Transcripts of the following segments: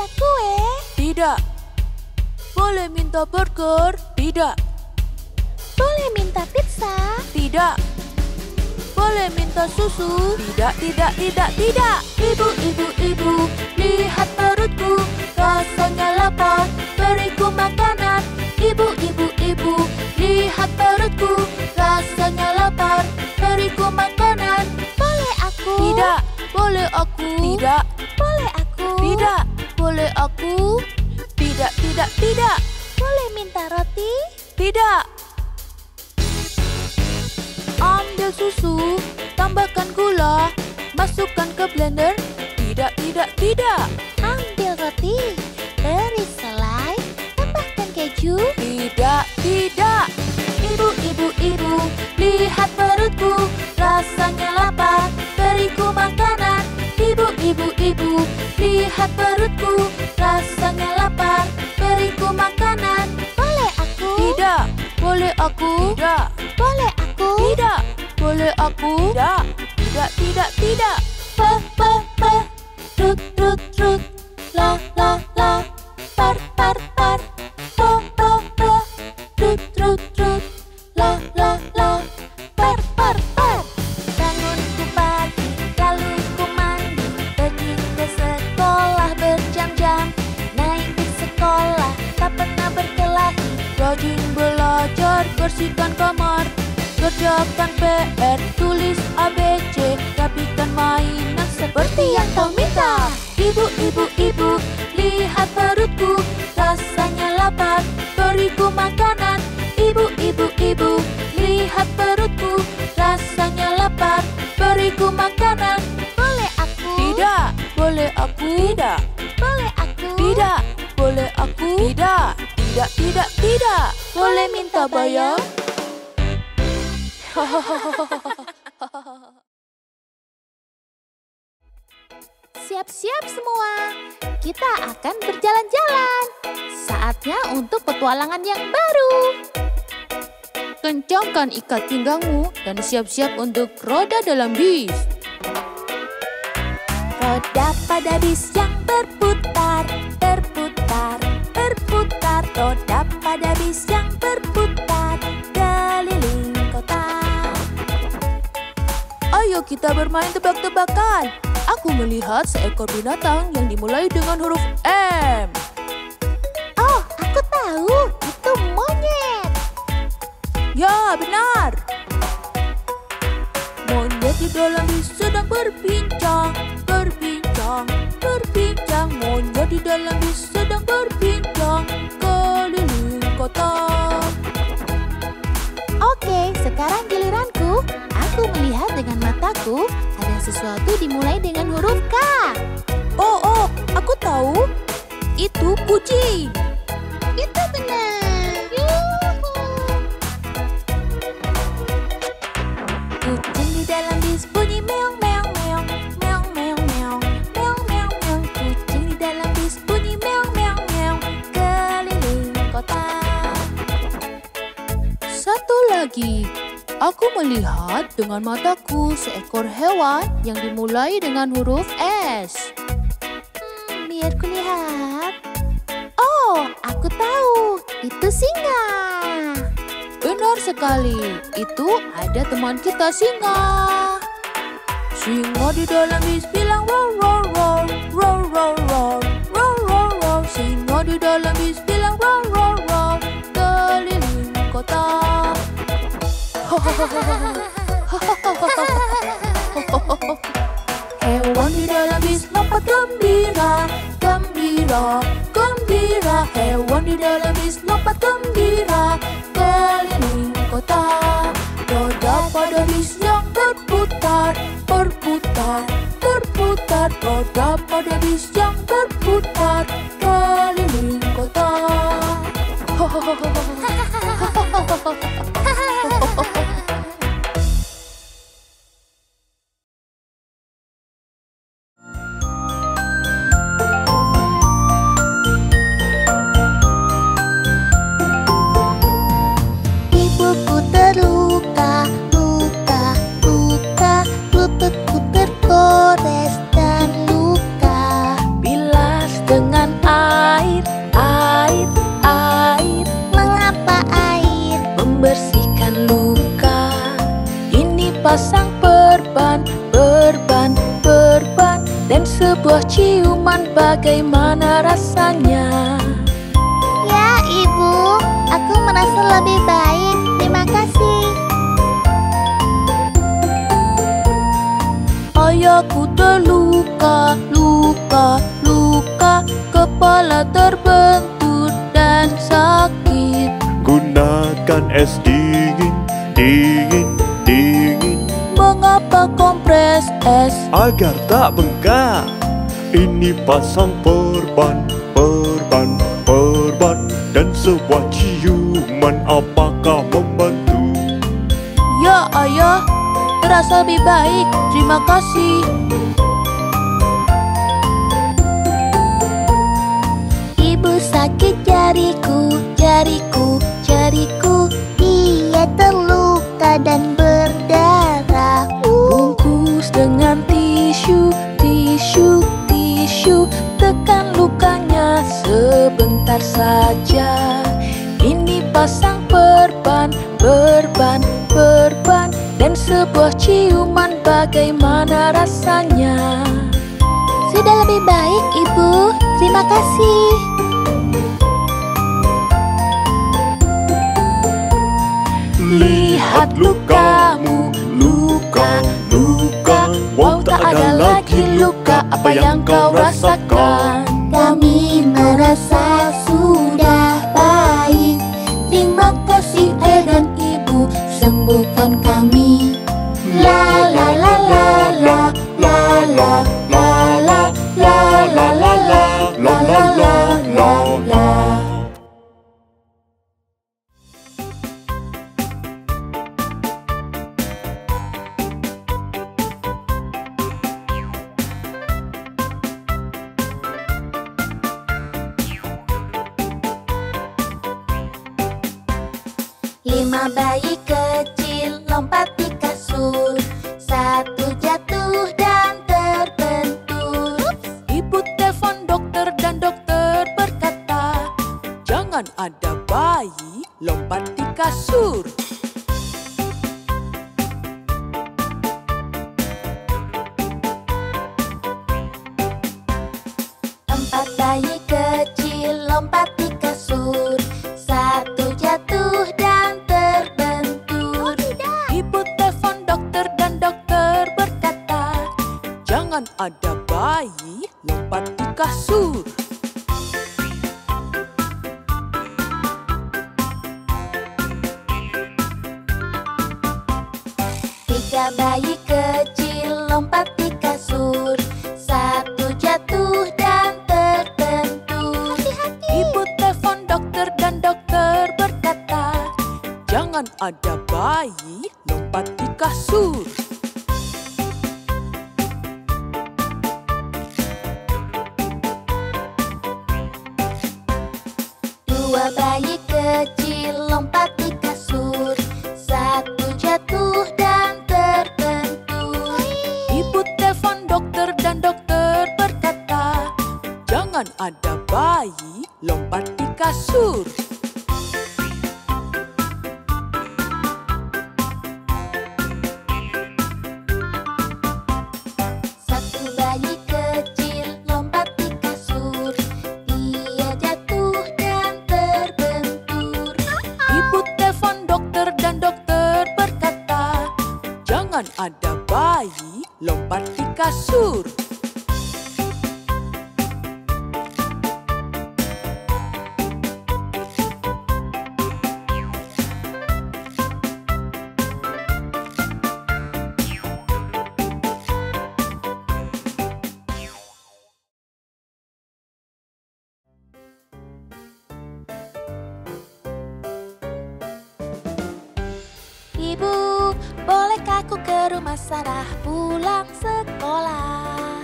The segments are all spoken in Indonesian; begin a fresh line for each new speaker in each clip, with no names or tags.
minta kue?
Tidak. Boleh minta burger? Tidak.
Boleh minta pizza?
Tidak. Boleh minta susu? Tidak, tidak, tidak, tidak.
Ibu, ibu, ibu, lihat perutku, rasanya lapar, beriku makanan. Ibu, ibu, ibu, lihat perutku, rasanya lapar, beriku makanan. Boleh aku?
Tidak.
Boleh aku?
Tidak.
Boleh aku?
Tidak.
Boleh aku?
Tidak, tidak, tidak.
Boleh minta roti?
Tidak. Ambil susu, tambahkan gula, masukkan ke blender. Tidak, tidak, tidak.
Ambil roti, beri selai, tambahkan keju.
Tidak, tidak.
Ibu, ibu, ibu, lihat perutku, rasanya lapar, beriku makanan. Ibu, ibu, ibu, lihat perutku, rasanya lapar, beriku makanan. Boleh aku?
Tidak.
Boleh aku?
Tidak.
Boleh aku?
Tidak.
Boleh aku?
Tidak. Tidak, tidak, tidak.
Pa, pa, pa, rut, rut, rut, la, la, la, par, par, par, pa, pa, pa, rut, rut, rut, la, la, la, par, par, par. Bangunku pagi, lalu ku mandi, pergi ke sekolah berjam-jam. Naik ke sekolah, tak pernah berkelahi.
Rajin belajar, bersihkan kamar, kerjakan PR, tulis ABC, rapikan mainan seperti yang kau minta.
Ibu, ibu, ibu, lihat perutku, rasanya lapar, beriku makanan. Ibu, ibu, ibu, lihat perutku, rasanya lapar, beriku makanan. Boleh aku?
Tidak.
Boleh aku?
Tidak.
Boleh aku?
Tidak.
Boleh aku?
Tidak. Tidak, tidak, tidak.
Boleh minta bayar? Siap-siap semua, kita akan berjalan-jalan. Saatnya untuk petualangan yang baru.
Kencangkan ikat pinggangmu dan siap-siap untuk roda dalam bis.
Roda pada bis yang berputar, berputar, berputar. Roda pada bis yang berputar, keliling kota.
Ayo kita bermain tebak-tebakan. Aku melihat seekor binatang yang dimulai dengan huruf M.
Oh, aku tahu, itu monyet.
Ya, benar. Monyet di dalam bis sedang berbincang, berbincang, berbincang. Monyet di dalam bis sedang berbincang, keliling kota.
Oke, sekarang giliranku. Aku melihat dengan mataku ada sesuatu dimulai dengan huruf K.
Oh, aku tahu. Itu kucing.
Itu benar. Yuhu. Kucing di dalam bis bunyi meong meong meong, meong meong meong, meong meong meong. Kucing di dalam bis bunyi meong meong meong, keliling kota.
Satu lagi. Aku melihat dengan mataku seekor hewan yang dimulai dengan huruf S.
Biar kulihat. Oh, aku tahu. Itu singa.
Benar sekali. Itu ada teman kita singa. Singa di dalam bis bilang roar roar roar, roar roar roar, roar roar roar. Singa di dalam bis bilang roar roar roar, keliling kota. Hewan di dalam bis lompat gembira, gembira, gembira. Hewan di dalam bis lompat gembira, keliling kota. Roda pada bis yang berputar, berputar, berputar. Roda pada bis yang berputar, keliling kota.
Ibuku terluka, luka, luka. Lututku tergores dan luka.
Bilas dengan sebuah ciuman bagaimana rasanya?
Ya, Ibu, aku merasa lebih baik. Terima kasih.
Ayahku terluka, luka, luka, kepala terbentur dan sakit.
Gunakan es dingin, dingin, dingin.
Mengapa kompres es?
Agar tak bengkak. Ini pasang perban, perban, perban. Dan sebuah ciuman apakah membantu?
Ya ayah, terasa lebih baik. Terima kasih.
Ibu sakit jariku, jariku, jariku. Dia terluka dan berdarah.
Bungkus dengan tisu, tisu, tisu. Tekan lukanya sebentar saja. Ini pasang perban, perban, perban. Dan sebuah ciuman bagaimana rasanya?
Sudah lebih baik, Ibu. Terima kasih.
Lihat lukamu, luka, luka. Wow, tak ada lagi luka. Apa yang kau rasakan?
Kami merasa sudah baik. Terima kasih ayah dan ibu, sembuhkan kami. La la la la la la la la la la la la la la la la. Lima bayi kecil lompat di kasur. Satu jatuh dan terbentur.
Ibu telepon dokter dan dokter berkata, jangan ada bayi lompat di kasur.
Empat bayi kecil lompat di kasur. Satu jatuh dan terbentur.
Ibu telepon dokter dan dokter berkata, jangan ada bayi lompat di kasur.
Tiga bayi kecil lompat di kasur. Satu jatuh dan terbentur.
Ibu telepon dokter dan dokter berkata, jangan ada bayi lompat di kasur.
Dua bayi kecil lompat di kasur. Satu jatuh dan terbentur.
Ibu telepon dokter dan dokter berkata, jangan ada bayi lompat di kasur.
Satu bayi kecil lompat di kasur. Dia jatuh dan terbentur.
Ibu telepon dokter dan dokter berkata, jangan ada bayi lompat di kasur.
Ibu, bolehkah aku ke rumah Sarah pulang sekolah?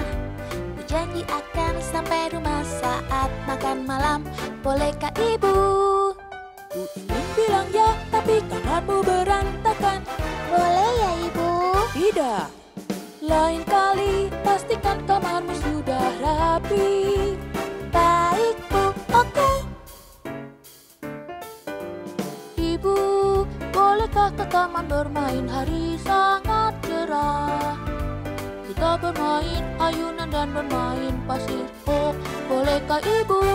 Berjanji akan sampai rumah saat makan malam. Bolehkah ibu?
Ku ingin bilang ya, tapi kamarmu berantakan.
Boleh ya ibu?
Tidak. Lain kali pastikan kamarmu sudah rapi.
Baik bu, oke.
Ibu, bolehkah ke taman bermain, hari sangat cerah. Kita bermain ayunan dan dan bermain pasir. Oh, bolehkah ibu?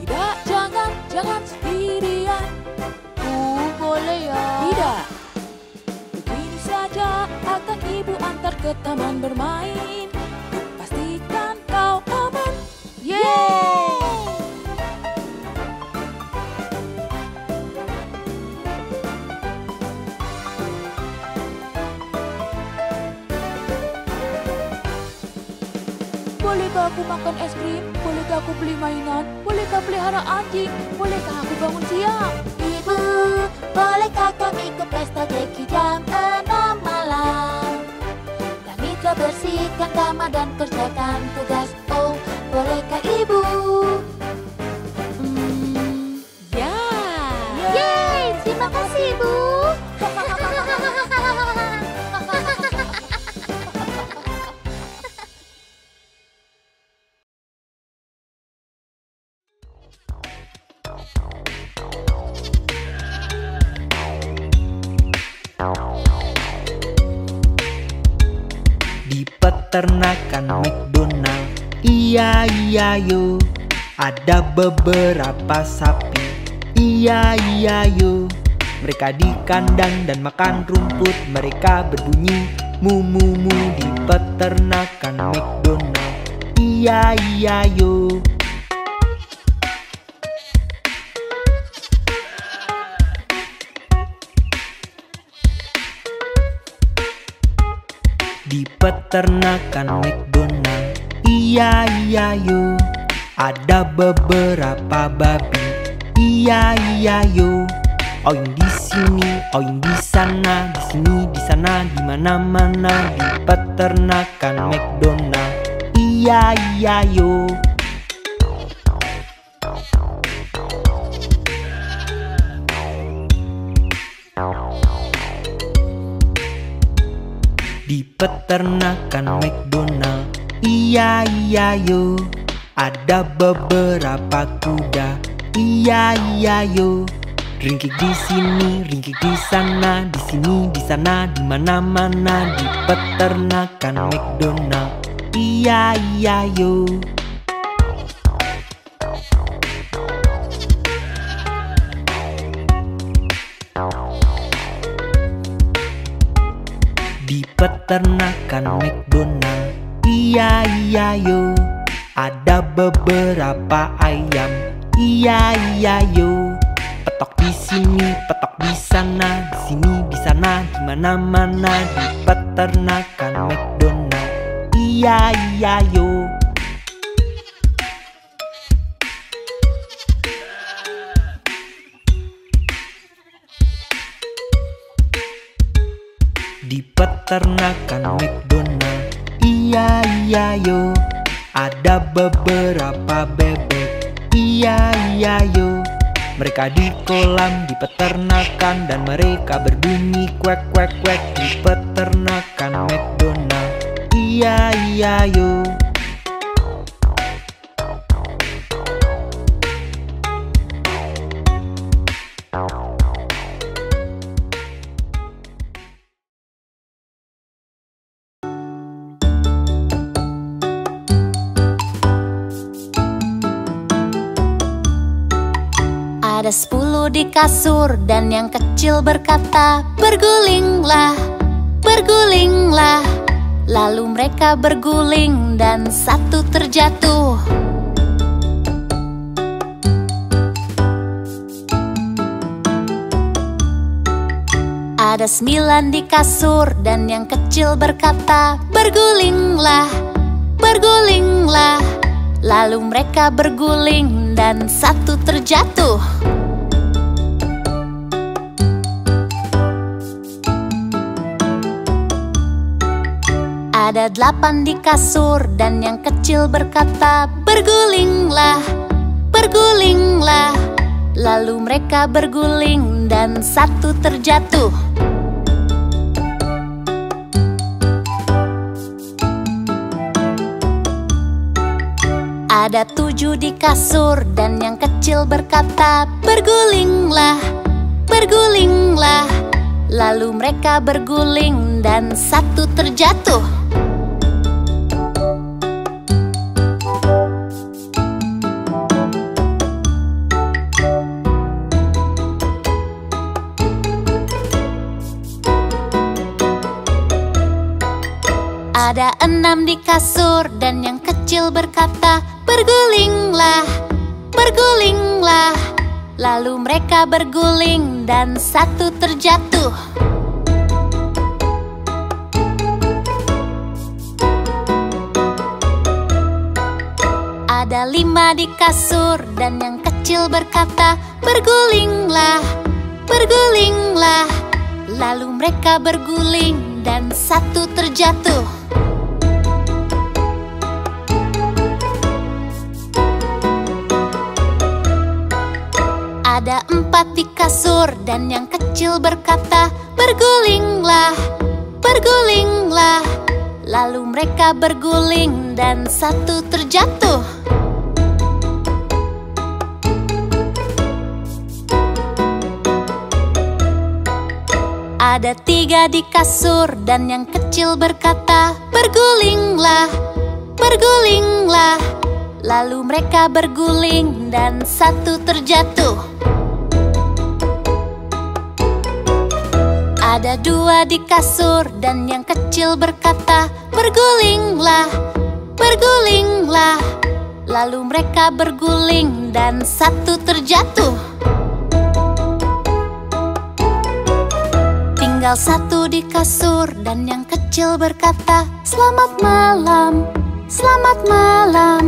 Tidak, jangan sendirian.
Boleh ya?
Tidak. Begini saja akan ibu antar ke taman bermain. Pastikan kau aman.
Yeay! Bolehkah aku makan es krim? Bolehkah aku beli mainan? Bolehkah pelihara anjing? Bolehkah aku bangun siang?
Ibu, bolehkah kami ke pesta keki jam 6 malam? Kami telah bersihkan kamar dan kerjakan tugas. Oh, bolehkah ibu?
Ya.
Yeay, terima kasih ibu.
Di peternakan McDonald, iya yo, ada beberapa sapi, iya yo. Mereka di kandang dan makan rumput, mereka berbunyi mu mu mu. Di peternakan McDonald, iya yo. Di peternakan McDonald, iya yo, ada beberapa babi, iya yo. Oing di sini, oing di sana, di sini, di sana, di mana-mana. Di peternakan McDonald, iya yo. Di peternakan McDonald, iya yo, ada beberapa kuda, iya yo. Ringkik di sini, ringkik di sana, di sini, di sana, di mana-mana. Di peternakan McDonald, iya yo. Di peternakan McDonald, iya yo, ada beberapa ayam, iya yo. Petok di sini, petok di sana, di sini, di sana, di mana-mana. Di peternakan McDonald, iya yo. Di peternakan McDonald, iya yo, ada beberapa bebek, iya yo. Mereka di kolam, di peternakan, dan mereka berbunyi kuek kuek kuek. Di peternakan McDonald, iya yo.
Ada 10 di kasur dan yang kecil berkata, bergulinglah, bergulinglah. Lalu mereka berguling dan satu terjatuh. Ada 9 di kasur dan yang kecil berkata, bergulinglah, bergulinglah. Lalu mereka berguling dan satu terjatuh. Ada 8 di kasur dan yang kecil berkata, bergulinglah, bergulinglah. Lalu mereka berguling dan satu terjatuh. Ada 7 di kasur dan yang kecil berkata, bergulinglah, bergulinglah. Lalu mereka berguling dan satu terjatuh. Ada 6 di kasur dan yang kecil berkata, "Bergulinglah, bergulinglah." Lalu mereka berguling dan satu terjatuh. Ada 5 di kasur dan yang kecil berkata, "Bergulinglah, bergulinglah." Lalu mereka berguling dan satu terjatuh. Ada 4 di kasur dan yang kecil berkata, "Bergulinglah, bergulinglah." Lalu mereka berguling dan satu terjatuh. Ada 3 di kasur dan yang kecil berkata, "Bergulinglah, bergulinglah." Lalu mereka berguling dan satu terjatuh. Ada 2 di kasur dan yang kecil berkata, "Bergulinglah, bergulinglah." Lalu mereka berguling dan satu terjatuh. Tinggal 1 di kasur dan yang kecil berkata, "Selamat malam, selamat malam."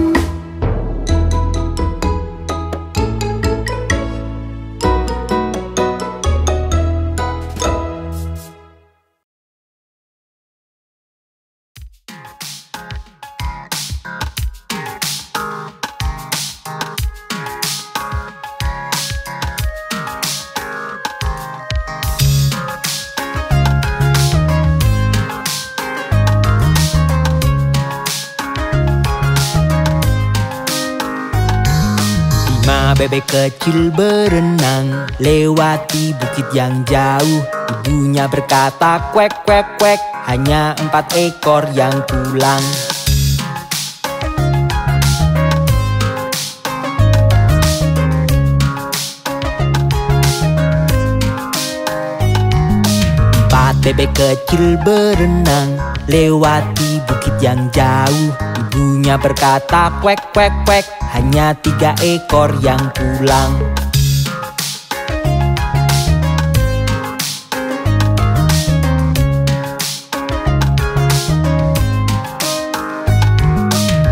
Bebek kecil berenang lewati bukit yang jauh. Ibunya berkata, "Kuek, kuek, kuek." Hanya 4 ekor yang pulang. Bebek kecil berenang lewati bukit yang jauh. Ibunya berkata, "Kuek, kuek, kuek." Hanya 3 ekor yang pulang.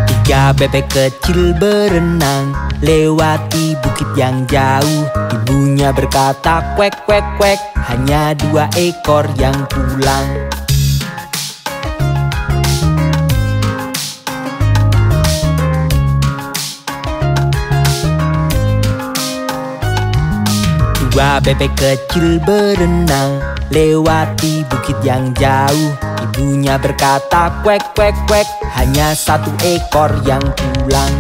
Tiga bebek kecil berenang lewati bukit yang jauh. Ibunya berkata, "Kuek, kuek, kuek." Hanya 2 ekor yang pulang. Dua bebek kecil berenang lewati bukit yang jauh. Ibunya berkata, "Kuek, kuek, kuek." Hanya 1 ekor yang pulang.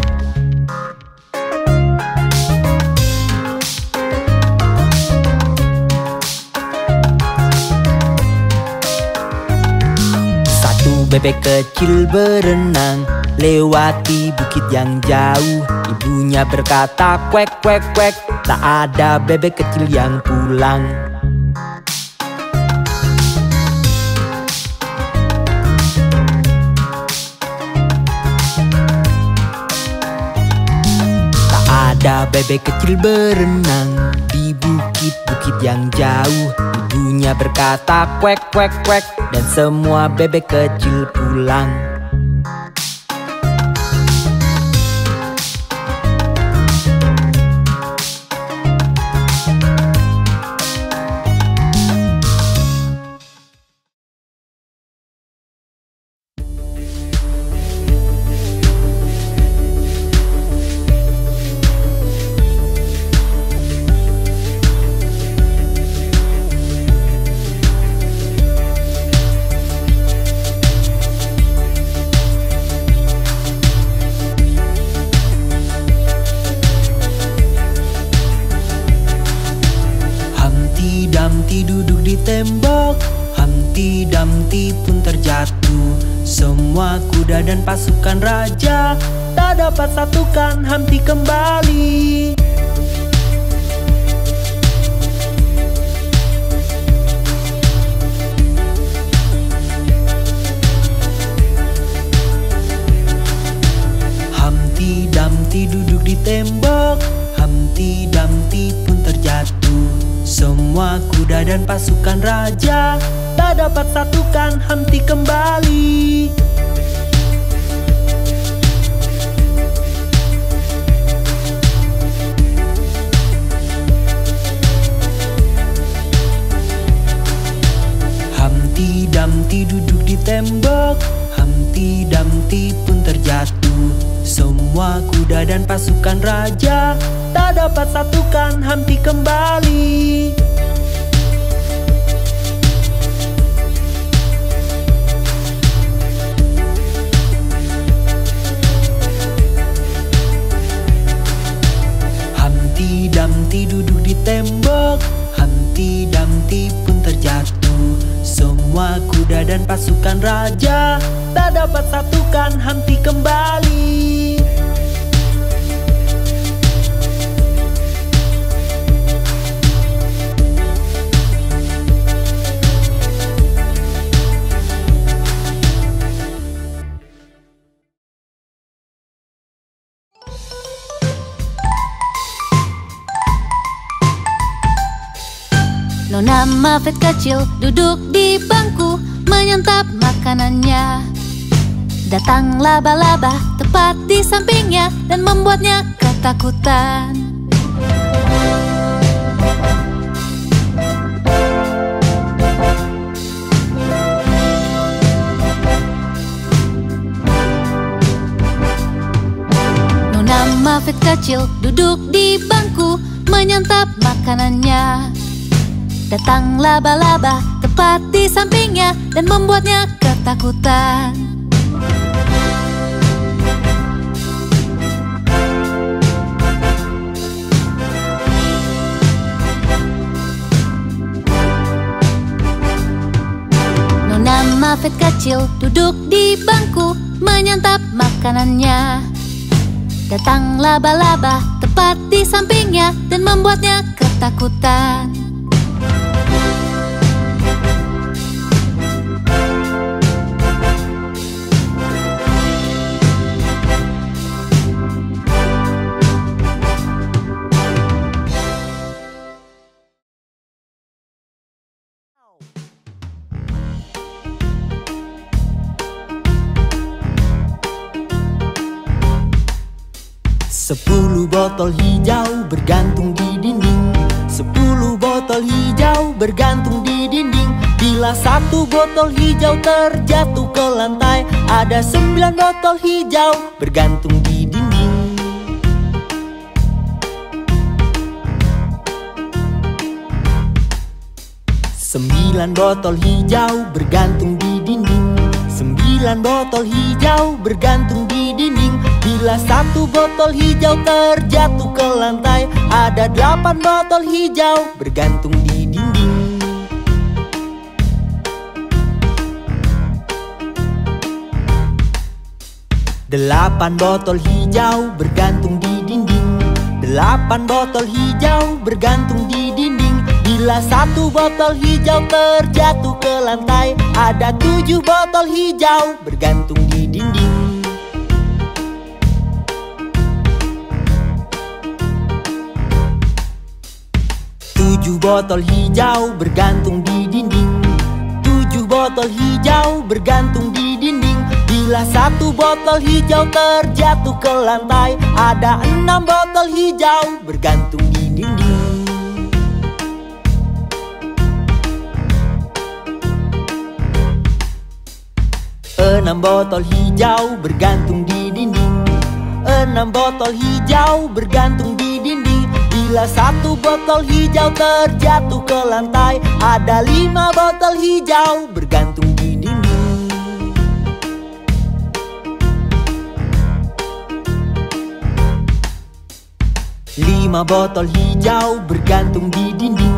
Satu bebek kecil berenang lewati bukit yang jauh. Ibunya berkata, "Kuek, kuek, kuek." Tak ada bebek kecil yang pulang. Tak ada bebek kecil berenang di bukit-bukit yang jauh. Ibunya berkata, "Kuek, kuek, kuek." Dan semua bebek kecil pulang. Dumpty duduk di tembok, Humpty Dumpty pun terjatuh. Semua kuda dan pasukan raja tak dapat satukan Humpty kembali. Dumpty duduk di tembok, Humpty Dumpty pun terjatuh. Semua kuda dan pasukan raja tak dapat satukan Humpty kembali. Humpty Dumpty duduk di tembok, Humpty Dumpty pun terjatuh. Semua kuda dan pasukan raja tak dapat satukan Humpty kembali. Humpty Dumpty duduk di tembok, Humpty Dumpty pun terjatuh. Semua kuda dan pasukan raja tak dapat satukan Humpty kembali.
Nona Muffet kecil duduk di bangku menyantap makanannya. Datang laba-laba tepat di sampingnya dan membuatnya ketakutan. Nona Muffet kecil duduk di bangku menyantap makanannya. Datang laba-laba tepat di sampingnya dan membuatnya ketakutan. Nona Muffet kecil duduk di bangku menyantap makanannya. Datang laba-laba tepat di sampingnya dan membuatnya ketakutan.
Sepuluh botol hijau bergantung di dinding. 10 botol hijau bergantung di dinding. Bila satu botol hijau terjatuh ke lantai, ada 9 botol hijau bergantung di dinding. Sembilan botol hijau bergantung di dinding. 9 botol hijau bergantung di dinding. Bila satu botol hijau terjatuh ke lantai, ada 8 botol hijau bergantung di dinding. Delapan botol hijau bergantung di dinding. 8 botol hijau bergantung di dinding. Bila satu botol hijau terjatuh ke lantai, ada 7 botol hijau bergantung di dinding. 7 botol hijau bergantung di dinding. 7 botol hijau bergantung di dinding. Bila satu botol hijau terjatuh ke lantai, ada 6 botol hijau bergantung di dinding. 6 botol hijau bergantung di dinding. 6 botol hijau bergantung di dinding. Bila satu botol hijau terjatuh ke lantai, ada 5 botol hijau bergantung di dinding. 5 botol hijau bergantung di dinding.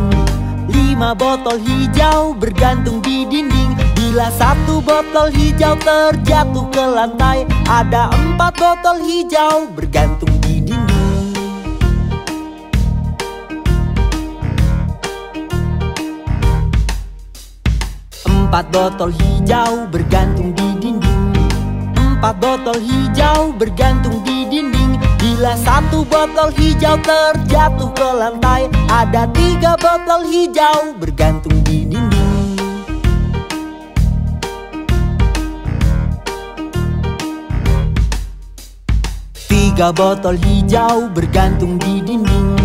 5 botol hijau bergantung di dinding. Bila satu botol hijau terjatuh ke lantai, ada 4 botol hijau bergantung di dinding. 4 botol hijau bergantung di dinding. 4 botol hijau bergantung di dinding. Bila Bila satu botol hijau terjatuh ke lantai, ada 3 botol hijau bergantung di dinding. 3 botol hijau bergantung di dinding.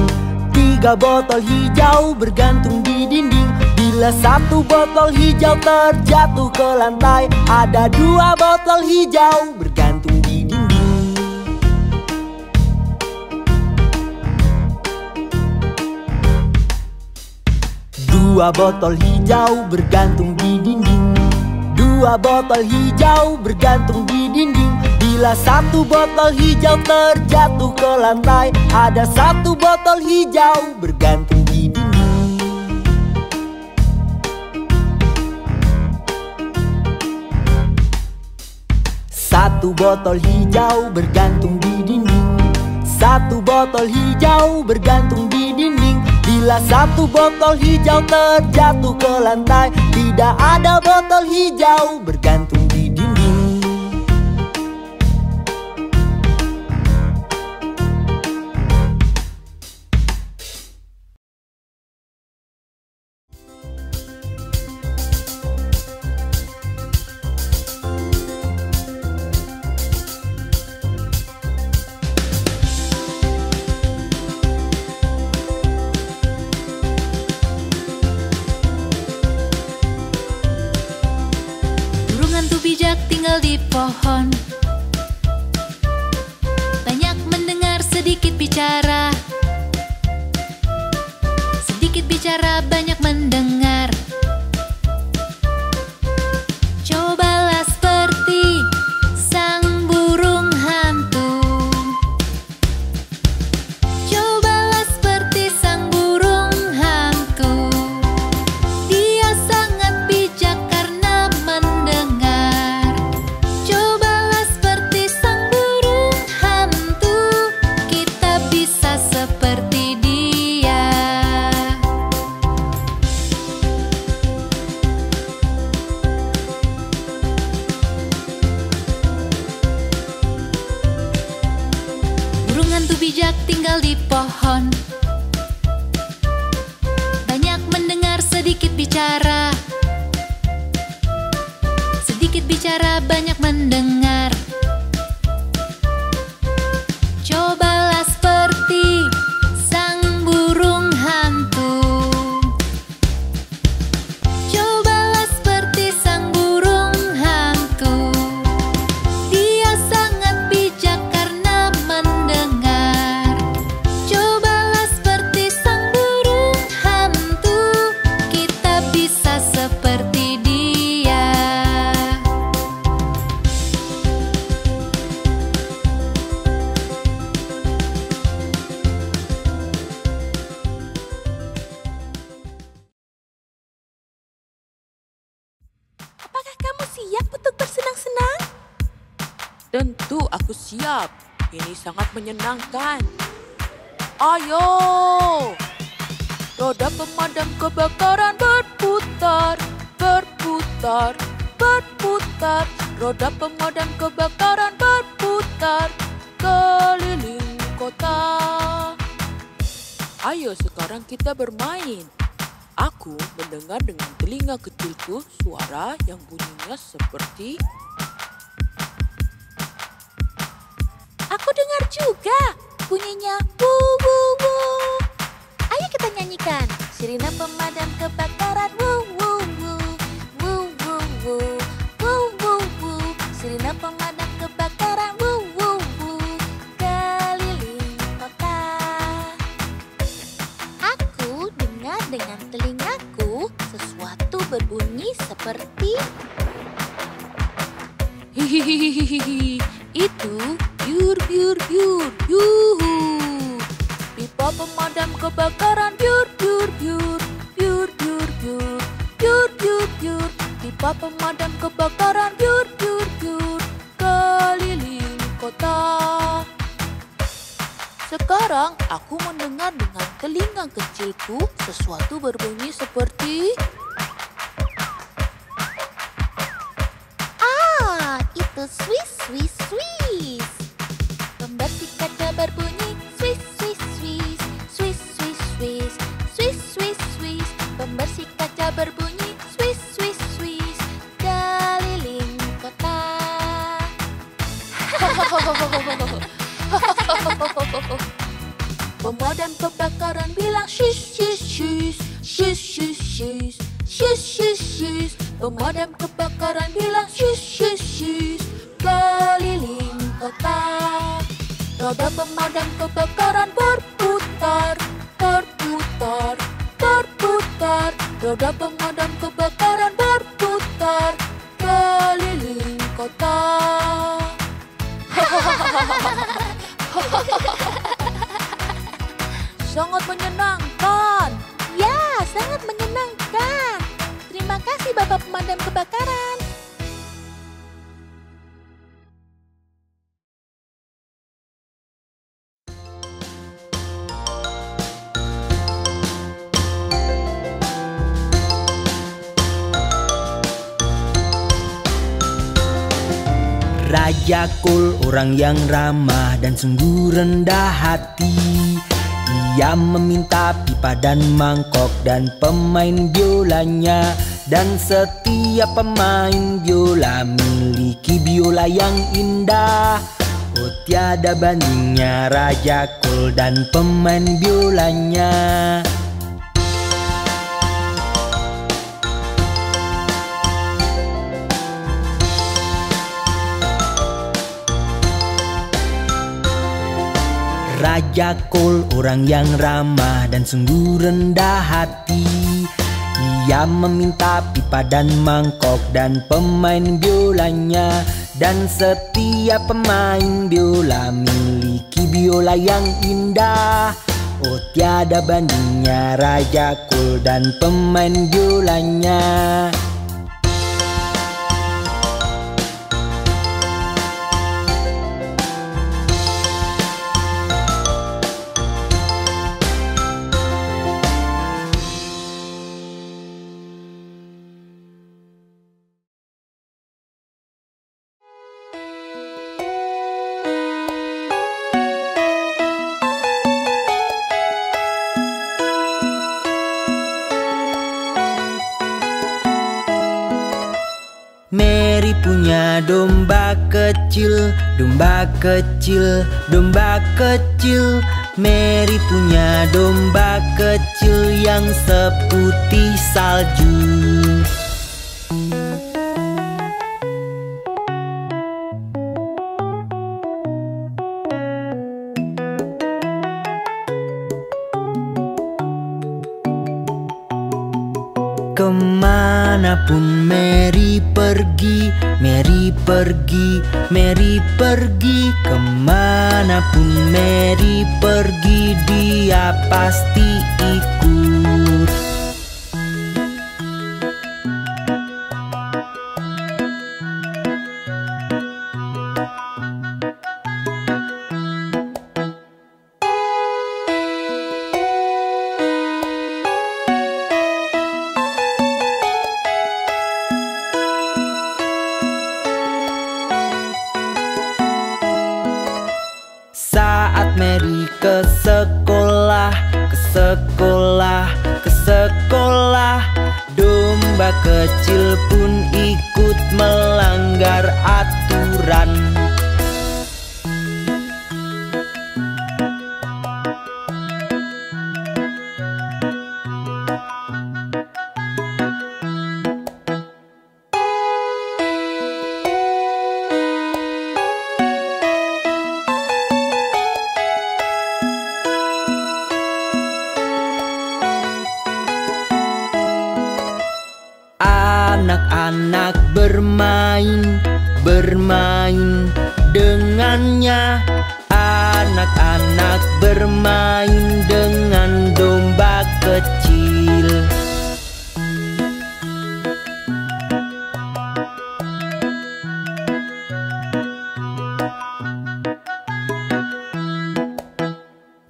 3 botol hijau bergantung di dinding. Bila satu botol hijau terjatuh ke lantai, ada 2 botol hijau bergantung di dinding. 2 botol hijau bergantung di dinding. 2 botol hijau bergantung di dinding. Bila satu botol hijau terjatuh ke lantai, ada 1 botol hijau bergantung di dinding. 1 botol hijau bergantung di dinding. 1 botol hijau bergantung di dinding. Bila 1 botol hijau terjatuh ke lantai, tidak ada botol hijau bergantung di dinding.
Tinggal di pohon, banyak mendengar, sedikit bicara. Sedikit bicara, banyak mendengar. Cobalah seperti sang burung hantu. Cobalah seperti sang burung hantu. Dia sangat bijak karena mendengar. Cobalah seperti sang burung hantu, kita bisa seperti dia. Burung hantu bijak tinggal di pohon, banyak mendengar, sedikit bicara. Sedikit bicara, banyak mendengar. Cobalah seperti sang burung hantu. Cobalah seperti sang burung hantu. Dia sangat bijak karena mendengar. Cobalah seperti sang burung hantu, kita bisa seperti dia.
Apakah kamu siap untuk bersenang-senang?
Tentu aku siap. Ini sangat menyenangkan. Ayo! Roda pemadam kebakaran berputar, berputar, berputar. Roda pemadam kebakaran berputar keliling kota. Ayo sekarang kita bermain. Aku mendengar dengan telinga kecilku suara yang bunyinya seperti...
Aku dengar juga bunyinya wu wu wu. Ayo kita nyanyikan sirine pemadam kebakaran wu wu wu wu wu wu wu wu wu. Sirine pemadam kebakaran wu wu wu keliling kota. Aku dengar dengan telingaku sesuatu berbunyi seperti
Hihihihihi, itu biur biur biur yuhu. Pipa pemadam kebakaran biur biur biur biur biur biur biur biur biur. Pipa pemadam kebakaran biur biur biur keliling kota. Sekarang aku mendengar dengan telinga kecilku sesuatu berbunyi seperti
itu Swiss Swiss Swiss. Pembatik kaca berbunyi
Pemadam kebakaran bilang shush shush shush shush shush shush shush shush shush. Pemadam kebakaran bilang shush shush shush keliling kota. Roda pemadam kebakaran berputar, berputar, berputar. Roda pemadam kebakaran berputar keliling kota. Sangat menyenangkan.
Ya, sangat menyenangkan. Terima kasih Bapak Pemadam Kebakaran.
Raja Kol orang yang ramah dan sungguh rendah hati. Ia meminta pipa dan mangkok dan pemain biolanya. Dan setiap pemain biola miliki biola yang indah. Oh tiada bandingnya Raja Kol dan pemain biolanya. Raja Kol orang yang ramah dan sungguh rendah hati. Ia meminta pipa dan mangkok dan pemain biolanya. Dan setiap pemain biola miliki biola yang indah. Oh tiada bandingnya Raja Kol dan pemain biolanya. Mary punya domba kecil, domba kecil, domba kecil. Mary punya domba kecil yang seputih salju. Kemanapun Mary pergi, Mary pergi, Mary pergi. Kemanapun Mary pergi, dia pasti ikut. Saat Mary ke sekolah, ke sekolah, ke sekolah, domba kecil pun ikut melanggar aturan. Anak-anak bermain, bermain dengannya. Anak-anak bermain dengan domba kecil.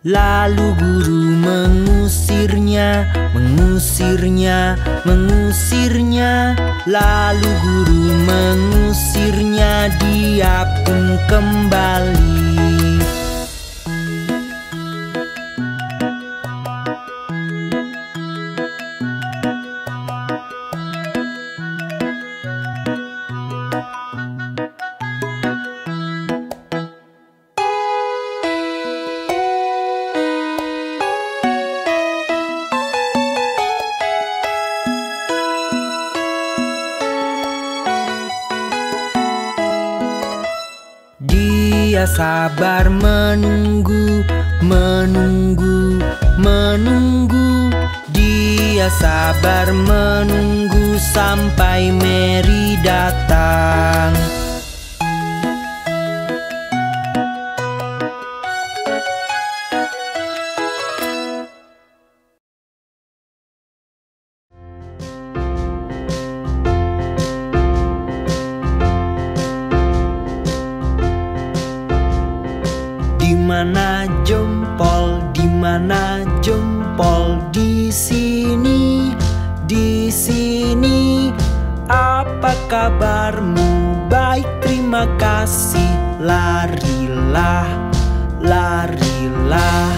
Lalu guru mengusirnya, mengusirnya, mengusirnya. Lalu guru mengusirnya, dia pun kembali. sabar menunggu, menunggu, menunggu. Dia sabar menunggu sampai Mary datang. Dimana jempol, dimana jempol? Di sini, di sini. Apa kabarmu? Baik, terima kasih. Larilah, larilah.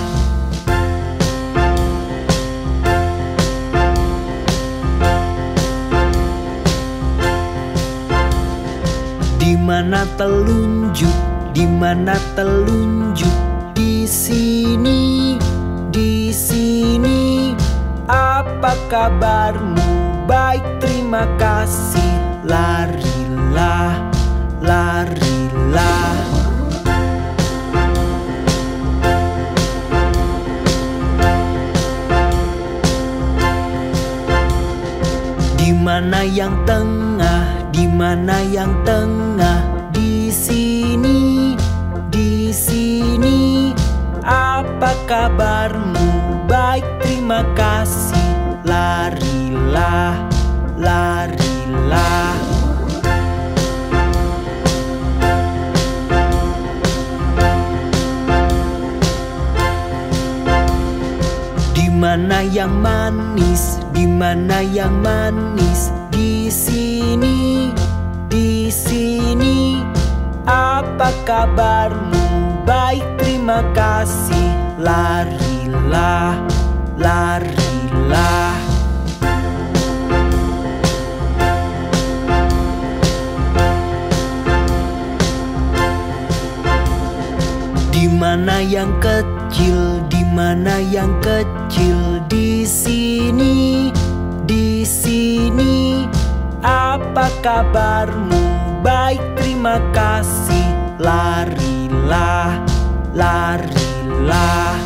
Dimana telunjuk? Dimana telunjuk? Di sini, di sini. Apa kabarmu? Baik, terima kasih. Larilah, larilah. Dimana yang tengah? Dimana yang tengah? Di sini, di sini. Apa kabarmu? Baik, terima kasih. Larilah, larilah. Dimana yang manis? Dimana yang manis? Di sini, di sini. Apa kabarmu? Baik, terima kasih. Larilah, larilah. Dimana yang kecil? Dimana yang kecil? Di sini, di sini. Apa kabarmu? Baik, terima kasih. Larilah, larilah.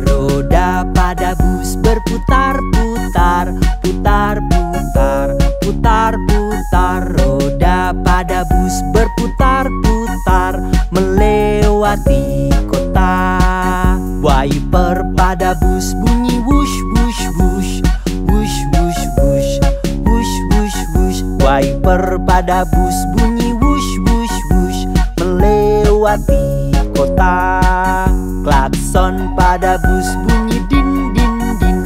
Roda pada bus berputar-putar, putar-putar, putar-putar. Roda pada bus berputar-putar melewati kota. Wiper pada bus bunyi wush, wush, wush, wush, wush, wush, wush, wush, wush. Wiper pada bus bunyi wush, wush, wush melewati kota. Klakson pada bus bunyi din, din, din,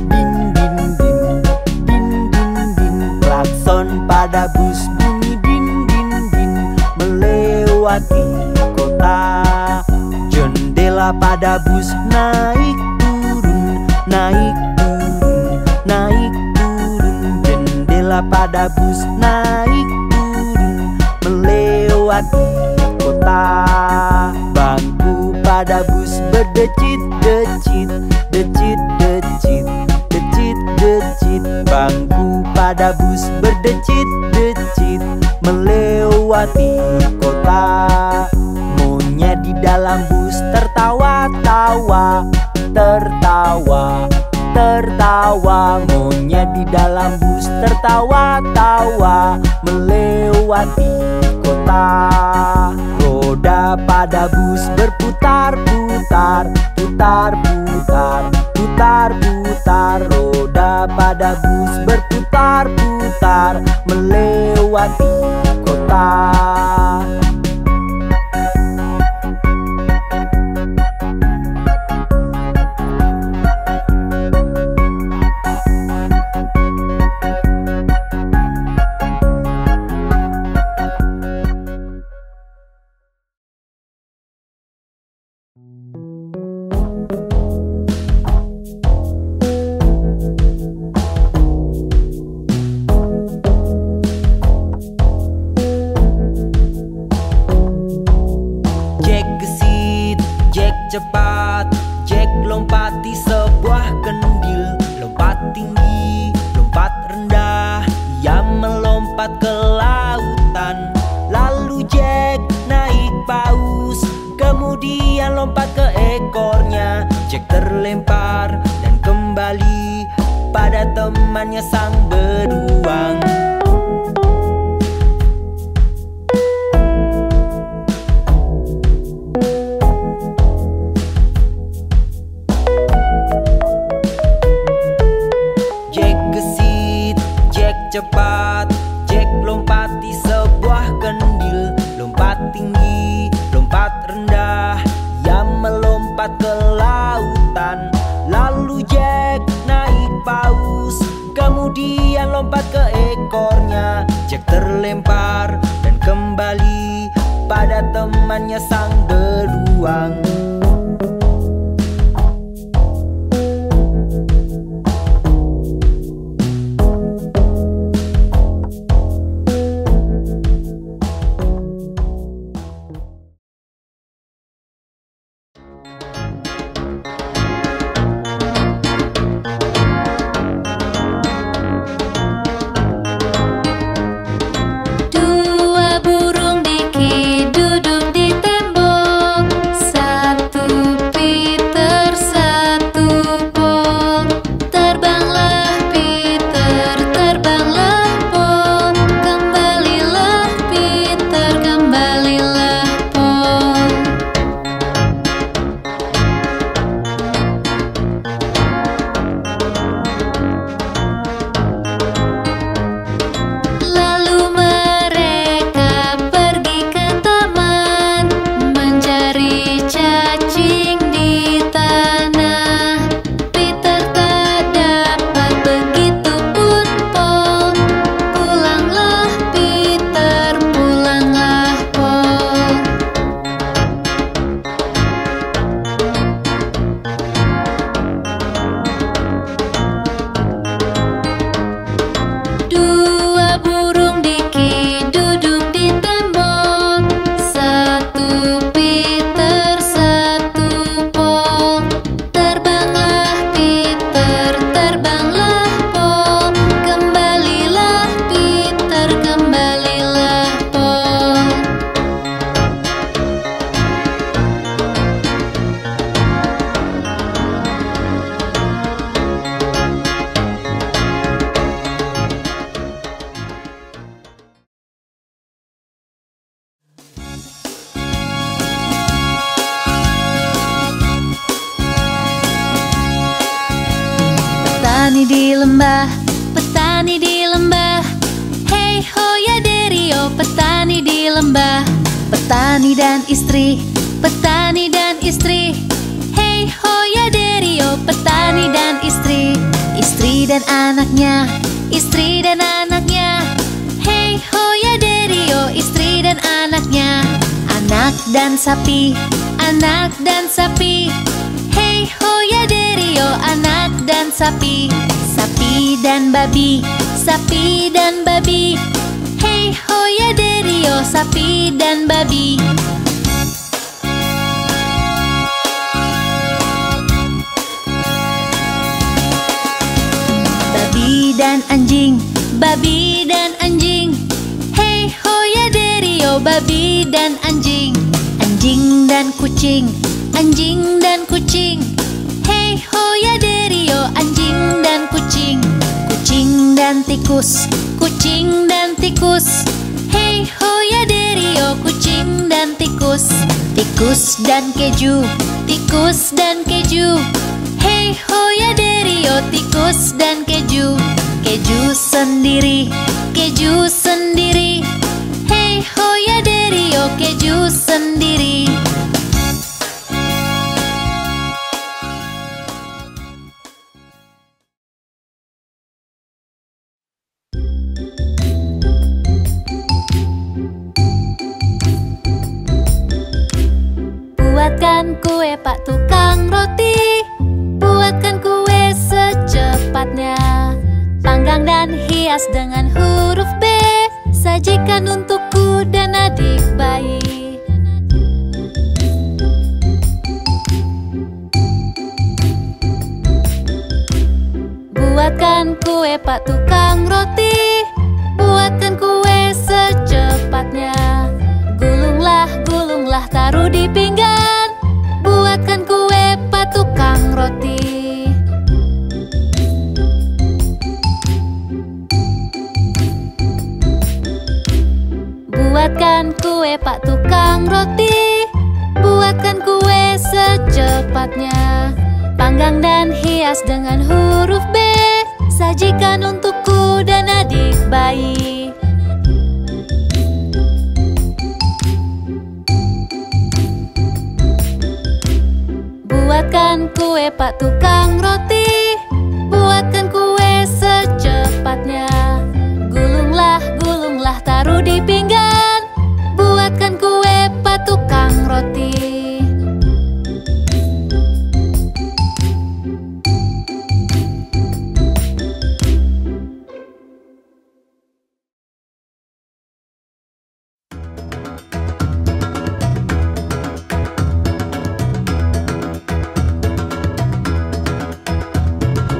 din, din, din, din, din, din. Klakson pada bus bunyi din, din, din melewati kota. Jendela pada bus naik turun, naik turun, naik turun. Jendela pada bus naik turun melewati kota. Bangku pada bus berdecit-decit, decit-decit, decit-decit. Bangku pada bus berdecit-decit melewati kota. Monyet di dalam bus tertawa-tawa, tertawa, tertawa. Monyet di dalam bus tertawa-tawa melewati kota. Roda pada bus berputar-putar, putar-putar, putar-putar. Roda pada bus berputar-putar melewati kota. cepat, Jack lompati sebuah kendil. Lompat tinggi, lompat rendah, ia melompat ke lautan. Lalu Jack naik paus, kemudian lompat ke ekornya. Jack terlempar dan kembali pada temannya sang beruang. Jack gesit, Jack cepat, Jack lompati sebuah kendil. Lompat tinggi, lompat rendah, ia melompat ke lautan. Lalu Jack naik paus, kemudian lompat ke ekornya. Jack terlempar dan kembali pada temannya sang beruang.
Petani di lembah, petani di lembah. Hey ho ya derio, petani di lembah. Petani dan istri, petani dan istri. Hey ho ya derio, petani dan istri. Istri dan anaknya, istri dan anaknya. Hey ho ya derio, istri dan anaknya. Anak dan sapi, anak dan sapi. Hey ho ya derio, anak dan sapi. Sapi dan babi, sapi dan babi. Hey ho ya derio, sapi dan babi. Babi dan anjing, babi dan anjing. Hey ho ya derio, babi dan anjing. Anjing dan kucing, anjing dan kucing. Hey ho ya derio, anjing dan kucing. Kucing dan tikus, kucing dan tikus. Hey ho ya derio, kucing dan tikus. Tikus dan keju, tikus dan keju. Hey ho ya derio, tikus dan keju. Keju sendiri, keju sendiri. Hey ho ya derio, keju sendiri. Buatkan kue Pak Tukang Roti, buatkan kue secepatnya. Panggang dan hias dengan huruf B, sajikan untukku dan adik bayi. kue Pak tukang roti, buatkan kue secepatnya. Gulunglah, gulunglah, taruh di pinggan, buatkan kue Pak tukang roti. Buatkan kue Pak tukang roti, buatkan kue secepatnya. Panggang dan hias dengan huruf B, sajikan untukku dan adik bayi. Buatkan kue Pak tukang roti, buatkan kue secepatnya. Gulunglah, gulunglah, taruh di pinggan, buatkan kue Pak tukang roti.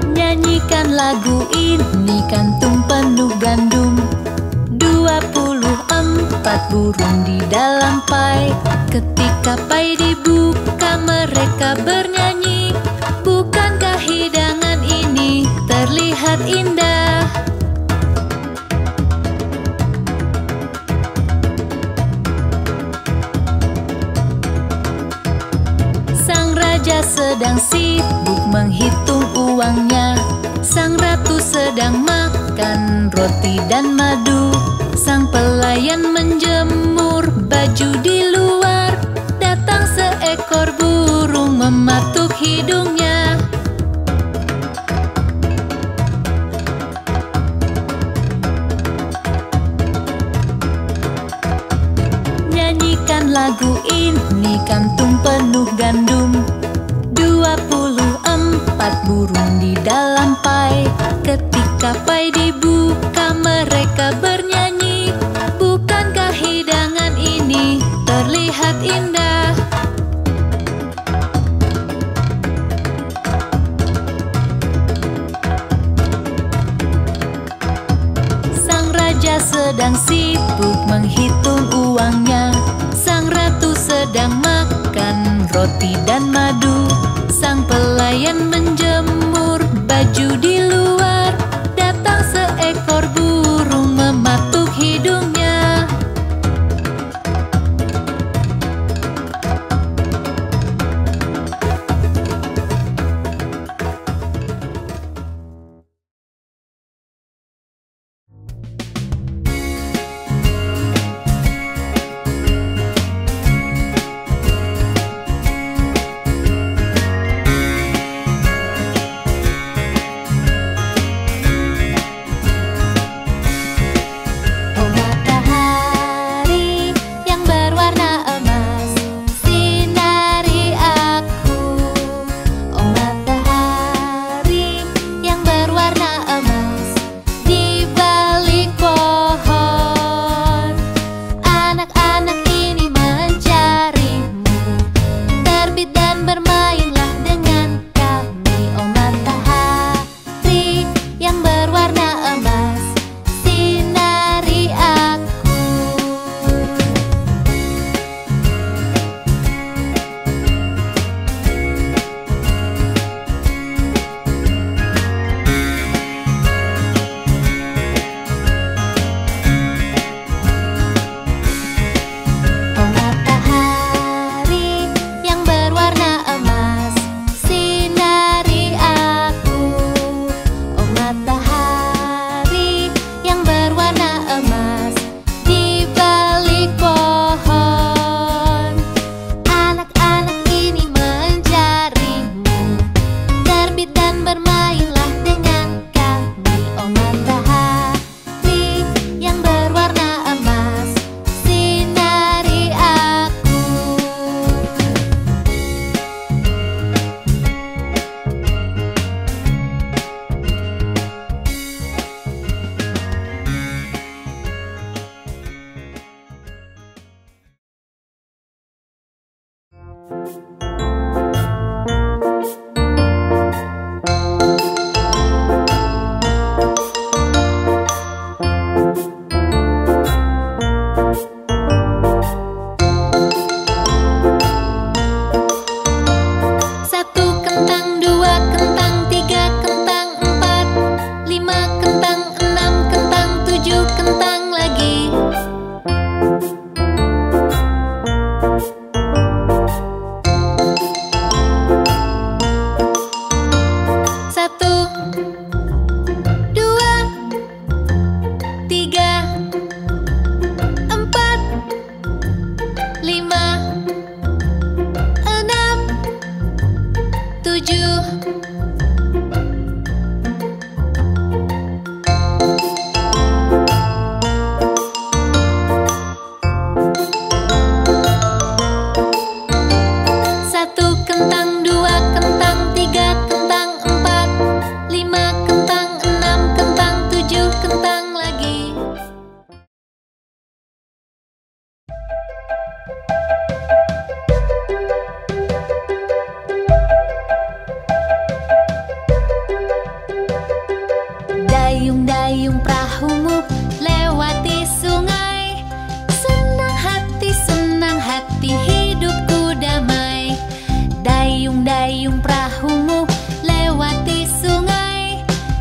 Nyanyikan lagu ini, kantung penuh gandum. 24 burung di dalam pai. Ketika pai dibuka, mereka bernyanyi. Bukankah hidangan ini terlihat indah? Sang raja sedang sibuk menghitung uangnya. Sang ratu sedang makan roti dan madu. Sang pelayan menjemur baju di luar. Datang seekor burung mematuk hidungnya. Nyanyikan lagu ini, kantung penuh gandum. 24 burung di dalam pai. Ketika pai dibuka, mereka bernyanyi. Bukankah hidangan ini terlihat indah? Sang raja sedang sibuk menghitung uangnya. Sang ratu sedang makan roti dan madu. Sang pelayan menjemur baju di luar. Datang seekor burung mematuk hidungnya. Dayung-dayung perahumu lewati sungai. Senang hati hidupku damai. Dayung-dayung perahumu lewati sungai.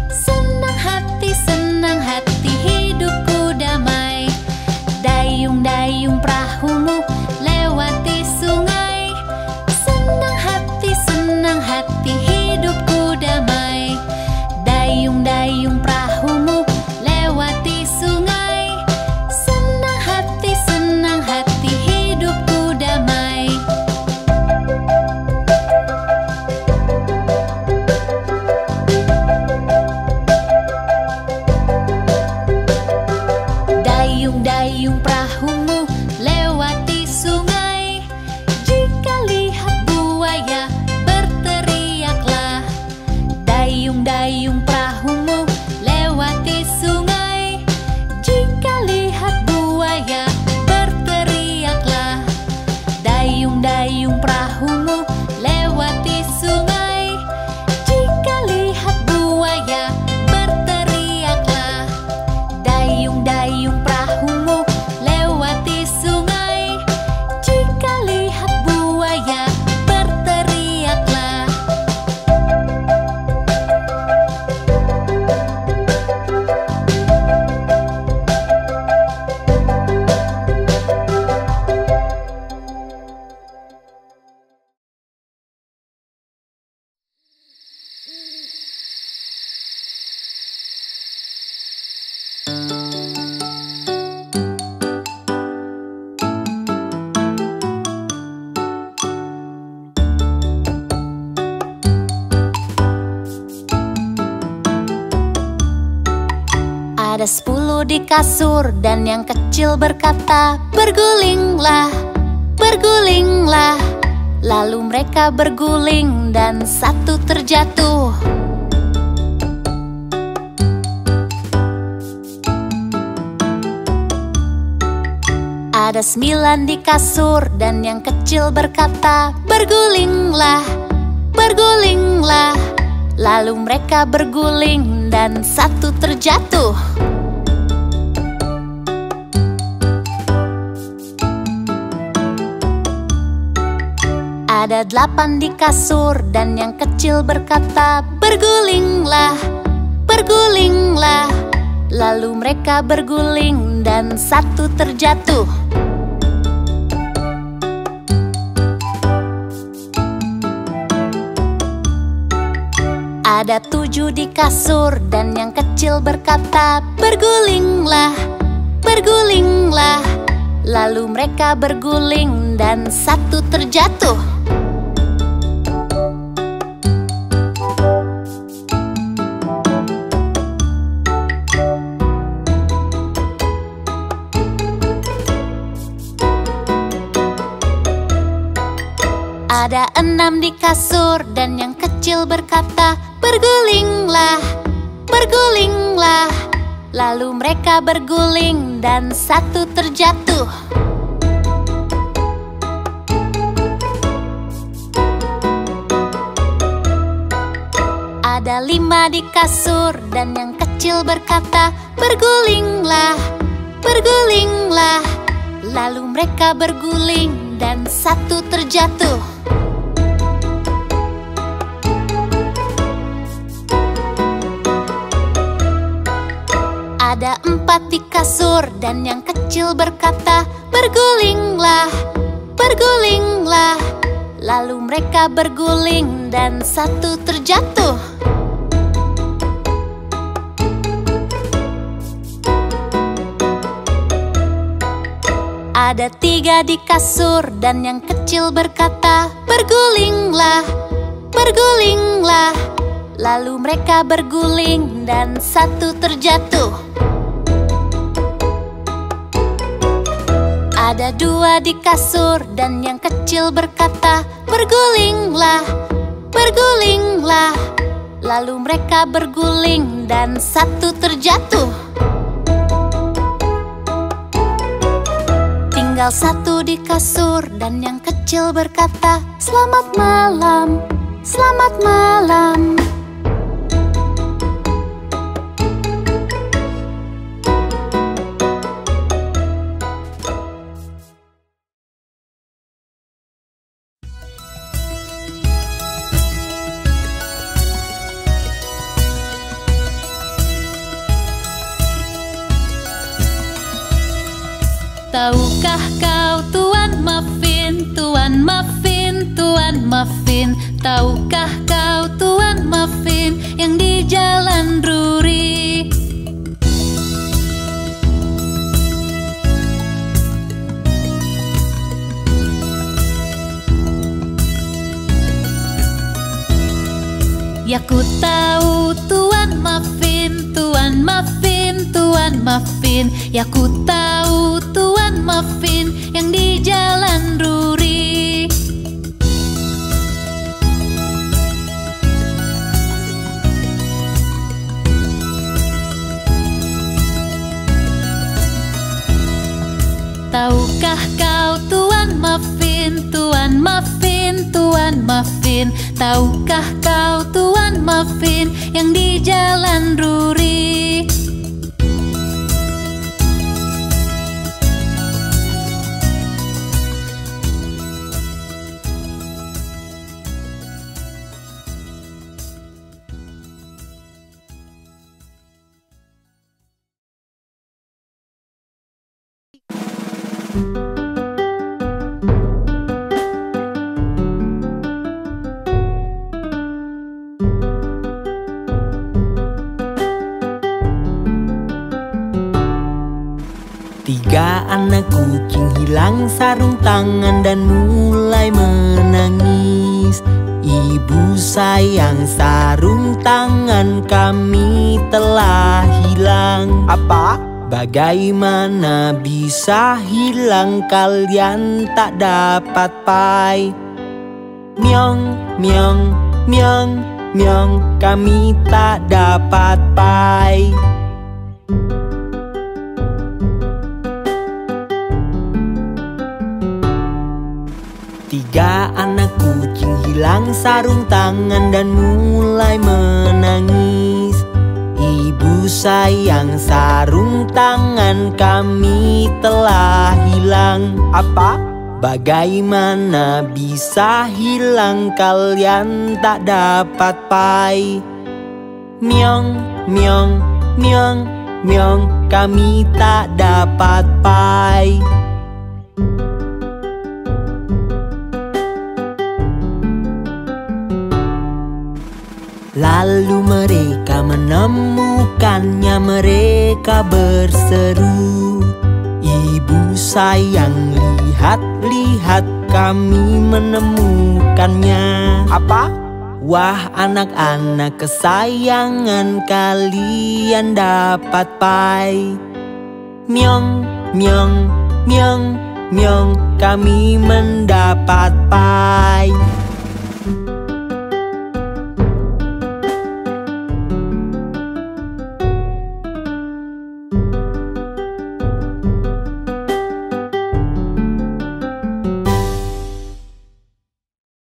Senang hati hidupku damai. Dayung-dayung perahumu lewati sungai. Senang hati hidupku damai. Dayung-dayung perahumu lewati sungai. Senang hati hidupku damai. Dayung-dayung perahumu lewati sungai. Jika lihat buaya berteriaklah. Dayung-dayung perahumu lewati sungai. Jika lihat buaya berteriaklah. Dayung-dayung perahumu lewati sungai. Jika lihat buaya berteriaklah. Dayung-dayung perahumu lewati sungai. Jika lihat buaya berteriaklah. Ada 10 di kasur dan yang kecil berkata, bergulinglah, bergulinglah. Lalu mereka berguling dan satu terjatuh. Ada 9 di kasur dan yang kecil berkata, bergulinglah, bergulinglah. Lalu mereka berguling dan satu terjatuh. Ada 8 di kasur dan yang kecil berkata, bergulinglah, bergulinglah. Lalu mereka berguling dan satu terjatuh. Ada 7 di kasur dan yang kecil berkata, bergulinglah, bergulinglah. Lalu mereka berguling dan satu terjatuh. Ada 6 di kasur dan yang kecil berkata, bergulinglah, bergulinglah. Lalu mereka berguling dan satu terjatuh. Ada 5 di kasur dan yang kecil berkata, bergulinglah, bergulinglah. Lalu mereka berguling dan satu terjatuh. Ada 4 di kasur dan yang kecil berkata, bergulinglah, bergulinglah. Lalu mereka berguling dan satu terjatuh. Ada 3 di kasur dan yang kecil berkata, bergulinglah, bergulinglah. Lalu mereka berguling dan satu terjatuh. Ada dua di kasur dan yang kecil berkata, bergulinglah, bergulinglah. Lalu mereka berguling dan satu terjatuh. Tinggal satu di kasur dan yang kecil berkata, selamat malam, selamat malam.
Tahukah kau Tuan Muffin, Tuan Muffin, Tuan Muffin? Tahukah kau Tuan Muffin yang di Jalan Drury? Ya ku tahu Tuan Muffin, Tuan Muffin, Tuan Muffin. Ya ku tahu Tuan Muffin yang di Jalan Drury. Tahukah kau Tuan Muffin, Tuan Muffin, Tuan Muffin? Tahukah kau Tuan Muffin yang di Jalan Drury?
Tiga anak kucing hilang sarung tangan dan mulai menangis. Ibu sayang, sarung tangan kami telah hilang. Apa? Bagaimana bisa hilang, kalian tak dapat pai? Myong, myong, myong, myong, kami tak dapat pai. Tiga anak kucing hilang sarung tangan dan mulai menangis. Ibu sayang, sarung tangan kami telah hilang. Apa? Bagaimana bisa hilang, kalian tak dapat pai? Myong, myong, myong, myong, kami tak dapat pai. Lalu mereka menemukannya, mereka berseru, ibu sayang, lihat, lihat, kami menemukannya. Apa? Wah, anak-anak kesayangan, kalian dapat pai. Myong, myong, myong, myong, kami mendapat pai.